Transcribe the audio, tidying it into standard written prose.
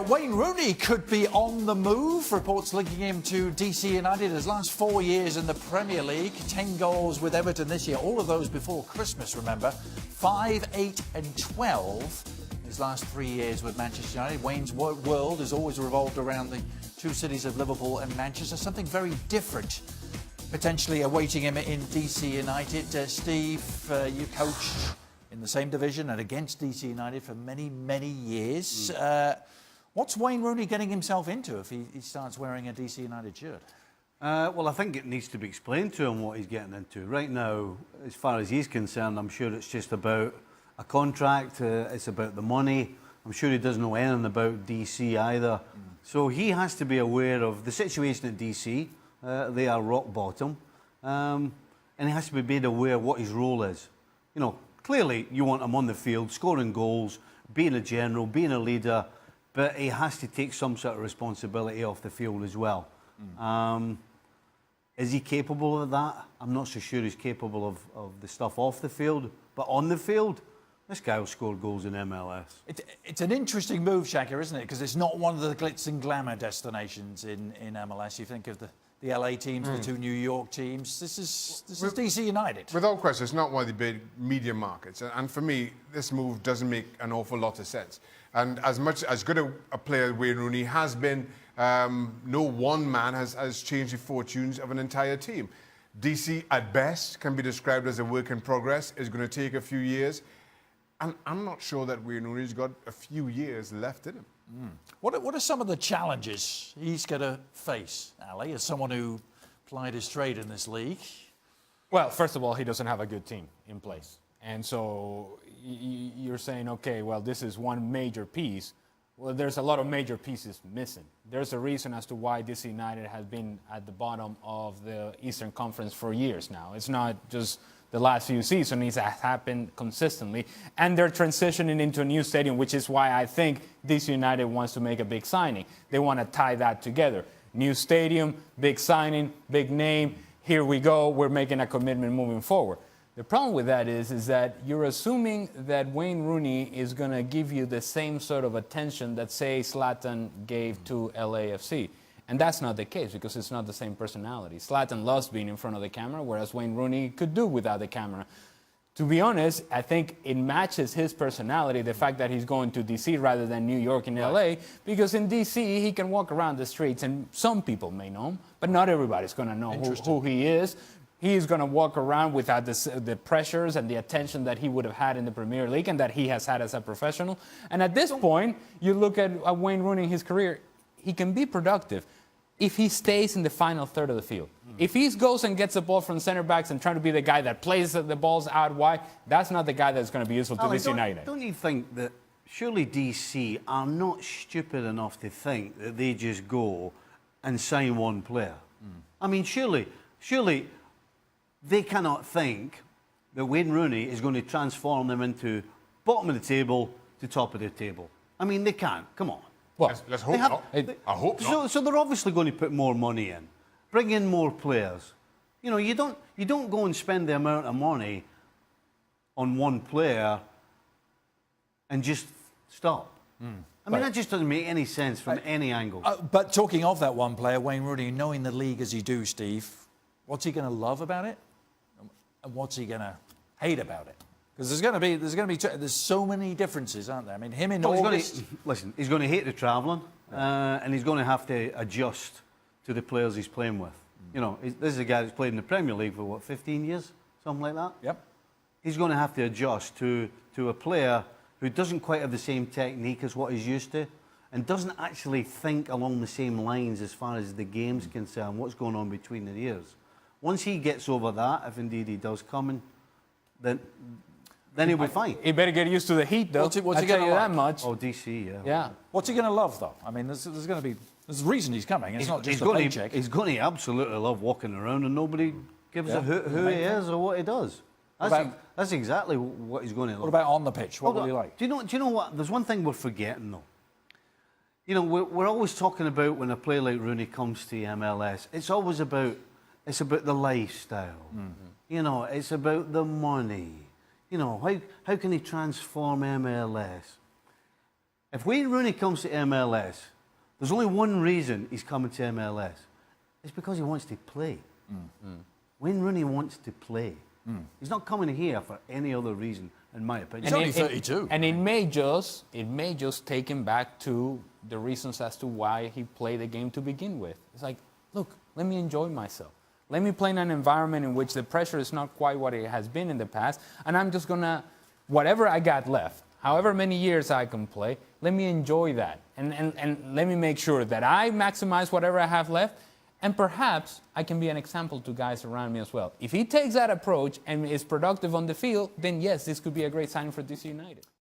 Wayne Rooney could be on the move. Reports linking him to DC United. His last 4 years in the Premier League, 10 goals with Everton this year. All of those before Christmas, remember. 5, 8 and 12. His last 3 years with Manchester United. Wayne's world has always revolved around the two cities of Liverpool and Manchester. Something very different potentially awaiting him in DC United. Steve, you coached in the same division and against DC United for many, many years. What's Wayne Rooney getting himself into if he starts wearing a DC United shirt? Well, I think it needs to be explained to him what he's getting into. Right now, as far as he's concerned, I'm sure it's just about a contract. It's about the money. I'm sure he doesn't know anything about DC either. So he has to be aware of the situation at DC. They are rock bottom. And he has to be made aware of what his role is. You know, clearly you want him on the field, scoring goals, being a general, being a leader, but he has to take some sort of responsibility off the field as well. Is he capable of that? I'm not so sure he's capable of the stuff off the field, but on the field, this guy will score goals in MLS. It's an interesting move, Shaka, isn't it? Because it's not one of the glitz and glamour destinations in MLS. You think of the LA teams, the two New York teams. This is DC United. Without question, it's not one of the big media markets. And for me, this move doesn't make an awful lot of sense. And as good a player Wayne Rooney has been, no one man has changed the fortunes of an entire team. DC, at best, can be described as a work in progress. It's going to take a few years. And I'm not sure that Wayne Rooney's got a few years left in him. What are some of the challenges he's going to face, Ali, as someone who plied his trade in this league? Well, first of all, he doesn't have a good team in place. And so you're saying, okay, well, this is one major piece. Well, there's a lot of major pieces missing. There's a reason as to why DC United has been at the bottom of the Eastern Conference for years now. It's not just the last few seasons. It has happened consistently. And they're transitioning into a new stadium, which is why I think DC United wants to make a big signing. They want to tie that together. New stadium, big signing, big name. Here we go. We're making a commitment moving forward. The problem with that is that you're assuming that Wayne Rooney is going to give you the same sort of attention that, say, Zlatan gave to LAFC. And that's not the case because it's not the same personality. Zlatan loves being in front of the camera, whereas Wayne Rooney could do without the camera. To be honest, I think it matches his personality, the fact that he's going to D.C. rather than New York and L.A., because in D.C. he can walk around the streets, and some people may know him, but not everybody's going to know who he is. He is going to walk around without the pressures and the attention that he would have had in the Premier League and that he has had as a professional. And at this point, you look at Wayne Rooney in his career, he can be productive if he stays in the final third of the field. If he goes and gets the ball from center backs and trying to be the guy that plays the balls out wide, that's not the guy that's going to be useful to DC United. Don't you think that surely DC are not stupid enough to think that they just go and sign one player? I mean, surely they cannot think that Wayne Rooney is going to transform them into bottom of the table to top of the table. I mean, they can't. Come on. Well, let's hope not. I hope not. So they're obviously going to put more money in, bring in more players. You know, you don't go and spend the amount of money on one player and just stop. I mean, that just doesn't make any sense from any angle. But talking of that one player, Wayne Rooney, knowing the league as you do, Steve, what's he going to love about it, and what's he going to hate about it? Because there's so many differences, aren't there? I mean, him in August... He's going to hate the travelling, and he's going to have to adjust to the players he's playing with. You know, this is a guy that's played in the Premier League for, what, 15 years? Something like that? Yep. He's going to have to adjust to a player who doesn't quite have the same technique as what he's used to and doesn't actually think along the same lines as far as the game's concerned, what's going on between the ears. Once he gets over that, if indeed he does come in, then he'll be fine. He better get used to the heat, though. What's he I'll tell gonna you like? that much. Oh, DC, yeah. Yeah. What's he going to love, though? I mean, there's a reason he's coming. It's not just a paycheck. He's going to absolutely love walking around and nobody gives a who he is or what he does. That's exactly what he's going to love. What about on the pitch? What will he like? Do you know what? There's one thing we're forgetting, though. You know, we're always talking about when a player like Rooney comes to MLS, it's always about the lifestyle. You know, it's about the money. You know, how can he transform MLS? If Wayne Rooney comes to MLS, there's only one reason he's coming to MLS. It's because he wants to play. Wayne Rooney wants to play. He's not coming here for any other reason, in my opinion. He's only 32. And it may just take him back to the reasons as to why he played the game to begin with. It's like, look, let me enjoy myself. Let me play in an environment in which the pressure is not quite what it has been in the past, and I'm just gonna, whatever I got left, however many years I can play, let me enjoy that. And let me make sure that I maximize whatever I have left, and perhaps I can be an example to guys around me as well. If he takes that approach and is productive on the field, then yes, this could be a great signing for DC United.